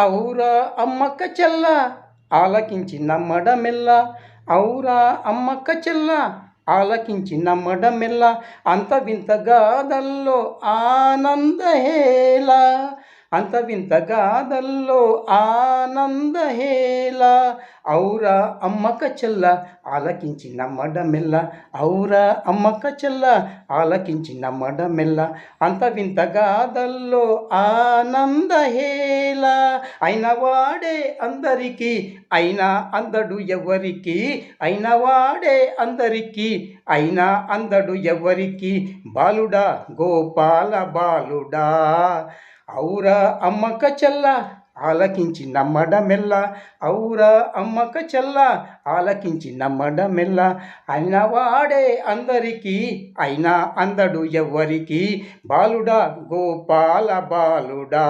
ఔరా అమ్మక్క చెల్ల ఆలకించి నమ్మడమెల్ల, ఔరా అమ్మక్క చెల్ల ఆలకించి నమ్మడమెల్ల, అంత వింత గాథల్లో ఆనందహేళ, అంత వింత గాథల్లో ఆనందహేళ. ఔరా అమ్మక్క చెల్ల ఆలకించి నమ్మడమెల్ల, ఔరా అమ్మక్క చెల్ల ఆలకించి నమ్మడమెల్ల, అంత వింత గాథల్లో ఆనందహేళ. అయినవాడే అందరికీ అయినా అందడు ఎవరికి, అయినవాడే అందరికీ అయినా అందడు ఎవరికి, బాలుడా గోపాల బాలుడా. ఔరా అమ్మక్క చెల్ల ఆలకించి నమ్మడమెల్ల, ఔరా అమ్మక్క చెల్ల ఆలకించి నమ్మడమెల్ల, అయినవాడే అందరికీ అయినా అందడు ఎవరికి, బాలుడా గోపాల బాలుడా.